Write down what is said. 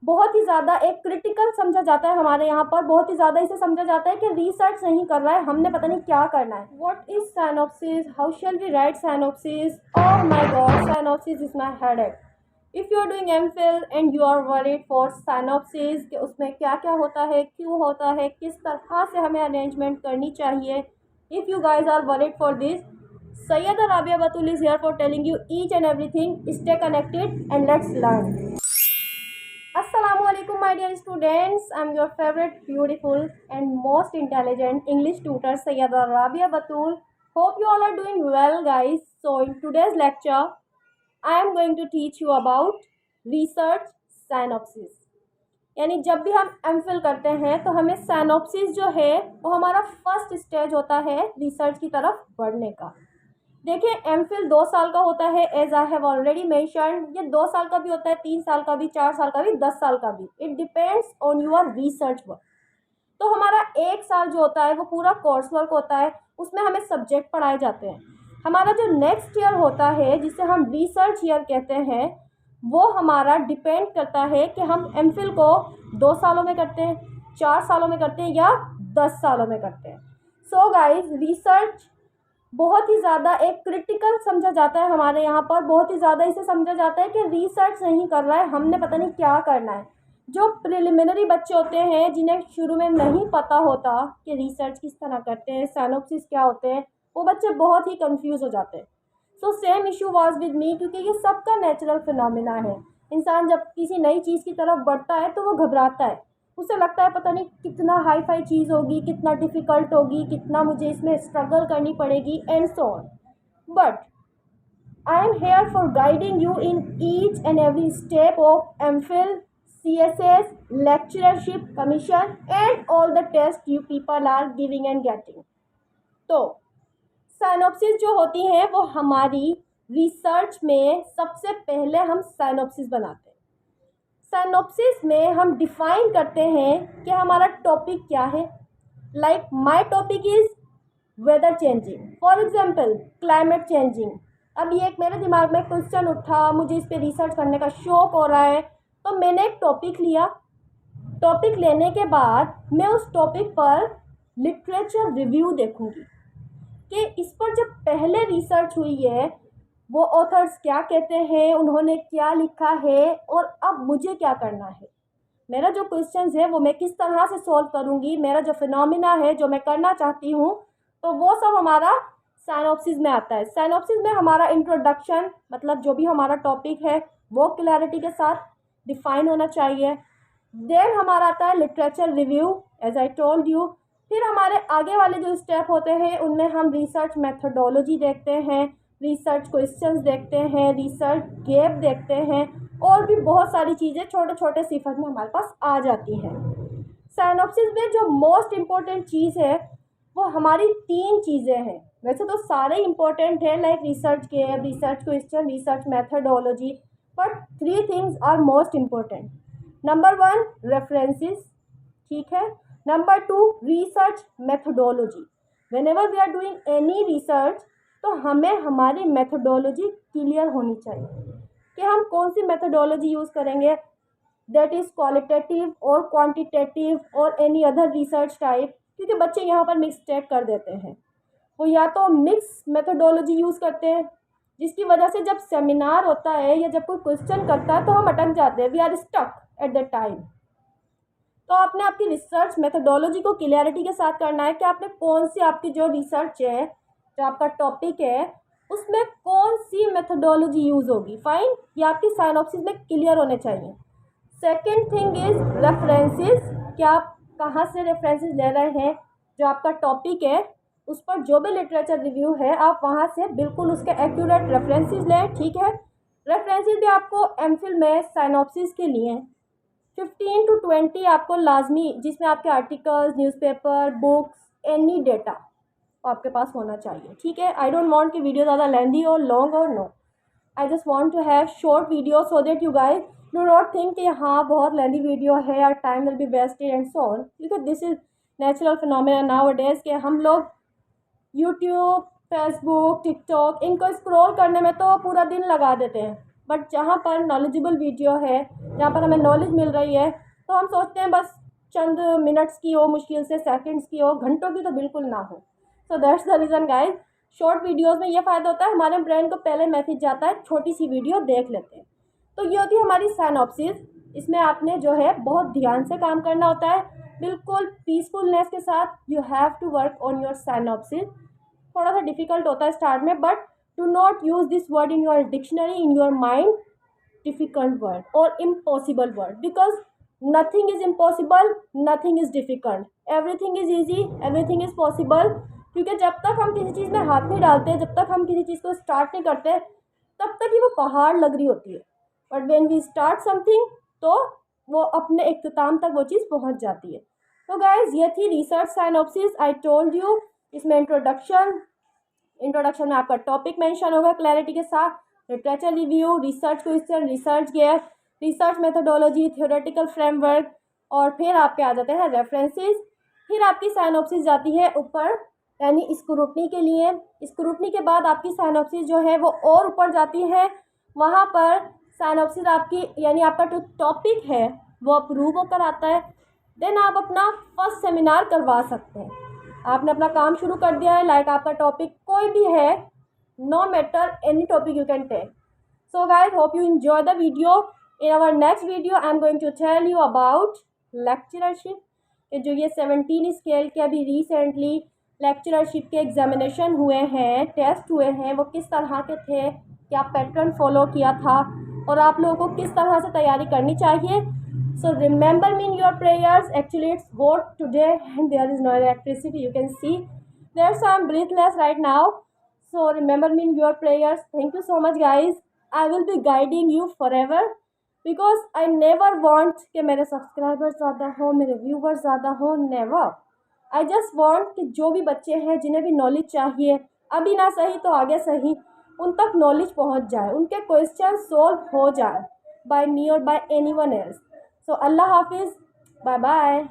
बहुत ही ज़्यादा एक क्रिटिकल समझा जाता है हमारे यहाँ पर, बहुत ही ज़्यादा इसे समझा जाता है कि रिसर्च नहीं कर रहा है, हमने पता नहीं क्या करना है। What is synopsis, how shall we write synopsis, oh my god, synopsis is my headache. If you are doing MPhil and you are worried for synopsis कि उसमें क्या क्या होता है, क्यों होता है, किस तरह से हमें अरेंजमेंट करनी चाहिए, if you guys are worried for this, Sayyada Rabia Batul is here for telling you each and everything. Stay connected and let's learn. Assalamu alaikum my dear students. I'm your favorite beautiful and most intelligent English tutor Sayyada Rabia Batul. Hope you all are doing well guys. So in today's lecture I am going to teach you about research synopsis. यानी जब भी हम MPhil करते हैं तो हमें synopsis जो है वो हमारा फर्स्ट स्टेज होता है रिसर्च की तरफ बढ़ने का। देखिए एमफिल 2 साल का होता है, as I have already mentioned. ये 2 साल का भी होता है, 3 साल का भी, 4 साल का भी, 10 साल का भी। It depends on your research work. तो हमारा 1 साल जो होता है वो पूरा कोर्स वर्क होता है, उसमें हमें सब्जेक्ट पढ़ाए जाते हैं। हमारा जो नेक्स्ट ईयर होता है जिसे हम रिसर्च ईयर कहते हैं, वो हमारा डिपेंड करता है कि हम एमफिल को 2 सालों में करते हैं, 4 सालों में करते हैं या 10 सालों में करते हैं। सो गाइज रिसर्च बहुत ही ज़्यादा एक क्रिटिकल समझा जाता है हमारे यहाँ पर, बहुत ही ज़्यादा इसे समझा जाता है कि रिसर्च नहीं कर रहा है, हमने पता नहीं क्या करना है। जो प्रिलिमिनरी बच्चे होते हैं जिन्हें शुरू में नहीं पता होता कि रिसर्च किस तरह करते हैं, साइनॉप्सिस क्या होते हैं, वो बच्चे बहुत ही कंफ्यूज हो जाते हैं। So same issue was with me, क्योंकि ये सबका नेचुरल फिनोमिना है। इंसान जब किसी नई चीज़ की तरफ बढ़ता है तो वो घबराता है, उसे लगता है पता नहीं कितना हाई फाई चीज़ होगी, कितना डिफ़िकल्ट होगी, कितना मुझे इसमें स्ट्रगल करनी पड़ेगी and so on. But I am here for guiding you in each and every step of MPhil, CSS, lectureship, commission and all the test you people are giving and getting. तो synopsis जो होती हैं वो हमारी research में सबसे पहले हम साइनॉप्सिस बनाते हैं। साइनॉप्सिस में हम डिफाइन करते हैं कि हमारा टॉपिक क्या है। Like my topic is weather changing, for example climate changing. अब ये एक मेरे दिमाग में क्वेश्चन उठा, मुझे इस पर रिसर्च करने का शौक हो रहा है, तो मैंने एक टॉपिक लिया। टॉपिक लेने के बाद मैं उस टॉपिक पर लिटरेचर रिव्यू देखूंगी कि इस पर जब पहले रिसर्च हुई है वो ऑथर्स क्या कहते हैं, उन्होंने क्या लिखा है और अब मुझे क्या करना है। मेरा जो क्वेश्चंस है वो मैं किस तरह से सॉल्व करूँगी, मेरा जो फिनोमिना है जो मैं करना चाहती हूँ, तो वो सब हमारा साइनॉप्सिस में आता है। साइनॉप्सिस में हमारा इंट्रोडक्शन, मतलब जो भी हमारा टॉपिक है वो क्लैरिटी के साथ डिफाइन होना चाहिए। देन हमारा आता है literature review, as I told you. फिर हमारे आगे वाले जो स्टेप होते हैं उनमें हम रिसर्च मेथडोलॉजी देखते हैं, रिसर्च क्वेश्चंस देखते हैं, रिसर्च गैप देखते हैं, और भी बहुत सारी चीज़ें छोटे छोटे सिफर में हमारे पास आ जाती हैं। साइनॉप्सिस में जो मोस्ट इम्पॉर्टेंट चीज़ है वो हमारी 3 चीज़ें हैं। वैसे तो सारे इम्पोर्टेंट हैं, like research gap, research question, research methodology, but 3 things are most important. Number 1 references, ठीक है। Number 2 research methodology. Whenever we are doing any research तो हमें हमारी मेथडोलॉजी क्लियर होनी चाहिए कि हम कौन सी मेथडोलॉजी यूज़ करेंगे, दैट इज़ क्वालिटेटिव और क्वांटिटेटिव और एनी अदर रिसर्च टाइप। क्योंकि बच्चे यहाँ पर मिस्टेक कर देते हैं, वो या तो मिक्स मेथडोलॉजी यूज़ करते हैं जिसकी वजह से जब सेमिनार होता है या जब कोई क्वेश्चन करता है तो हम अटक जाते हैं, we are stuck at the time. तो आपने आपकी रिसर्च मेथडोलॉजी को क्लियरिटी के साथ करना है कि आपने कौन सी, आपकी जो रिसर्च है, जो आपका टॉपिक है, उसमें कौन सी मेथडोलॉजी यूज़ होगी। फाइन, ये आपकी साइनॉप्सिस में क्लियर होने चाहिए। सेकेंड थिंग इज़ रेफरेंसेस, कि आप कहाँ से रेफरेंसेस ले रहे हैं। जो आपका टॉपिक है उस पर जो भी लिटरेचर रिव्यू है आप वहाँ से बिल्कुल उसके एक्यूरेट रेफरेंसेस लें, ठीक है। रेफरेंसेस भी आपको एमफिल में साइनॉप्सिस के लिए 15 to 20 आपको लाजमी, जिसमें आपके articles, newspaper, books, any data आपके पास होना चाहिए, ठीक है। आई डोंट वांट कि वीडियो ज़्यादा लेंदी और लॉन्ग और no, I just want to have short video so that you guys do not think कि हाँ बहुत लेंदी वीडियो है और time will be wasted and so on. क्योंकि this is natural phenomena nowadays के हम लोग यूट्यूब, फेसबुक, टिकटॉक, इनको स्क्रॉल करने में तो पूरा दिन लगा देते हैं, बट जहाँ पर नॉलेजेबल वीडियो है, जहाँ पर हमें नॉलेज मिल रही है, तो हम सोचते हैं बस चंद मिनट्स की हो, मुश्किल से सेकंड्स की हो, घंटों की तो बिल्कुल ना हो। So that's the reason guys. Short videos में ये फ़ायदा होता है, हमारे ब्रेन को पहले मैसेज जाता है, छोटी सी वीडियो देख लेते हैं। तो ये होती है हमारी साइनॉप्सिस। इसमें आपने जो है बहुत ध्यान से काम करना होता है, बिल्कुल पीसफुलनेस के साथ। You have to work on your synopsis. थोड़ा सा डिफ़िकल्ट होता है स्टार्ट में, but do not use this word in your dictionary, in your mind, difficult word और impossible word, because nothing is impossible, nothing is difficult, everything is easy, everything is possible. क्योंकि जब तक हम किसी चीज़ में हाथ नहीं डालते, जब तक हम किसी चीज़ को स्टार्ट नहीं करते, तब तक ही वो पहाड़ लग रही होती है। But when we start something, तो वो अपने इख्तिताम तक वो चीज़ पहुंच जाती है। तो गाइज, ये थी research synopsis. I told you, इसमें इंट्रोडक्शन में आपका टॉपिक मेंशन होगा क्लैरिटी के साथ, literature review, research question, research gear, research methodology, theoretical framework, और फिर आपके आ जाते हैं रेफरेंसेस। फिर आपकी साइनॉप्सिस जाती है ऊपर, यानी स्क्रूटनी के लिए। स्क्रूटनी के बाद आपकी साइनॉप्सिस जो है वो और ऊपर जाती है। वहाँ पर साइनॉप्सिस आपकी, यानी आपका जो टॉपिक है वो अप्रूव होकर आता है। देन आप अपना फर्स्ट सेमिनार करवा सकते हैं। आपने अपना काम शुरू कर दिया है, लाइक आपका टॉपिक कोई भी है, no matter any topic you can take. So guys, hope you enjoy the video. In our next video I am going to tell you about lecturership। जो ये 17 स्केल के अभी रिसेंटली लेक्चरशिप के examination हुए हैं, टेस्ट हुए हैं, वो किस तरह के थे, क्या पैटर्न फॉलो किया था, और आप लोगों को किस तरह से तैयारी करनी चाहिए। So remember me in your prayers. Actually it's hot today and there is no electricity, you can see. There's some breathless right now. So remember me in your prayers. Thank you so much guys. I will be guiding you forever because I never want कि मेरे subscribers ज़्यादा हो, मेरे viewers ज़्यादा हो, never. I just want कि जो भी बच्चे हैं, जिन्हें भी नॉलेज चाहिए, अभी ना सही तो आगे सही, उन तक नॉलेज पहुंच जाए, उनके क्वेश्चन सॉल्व हो जाए by me or by anyone else. So Allah Hafiz, bye bye.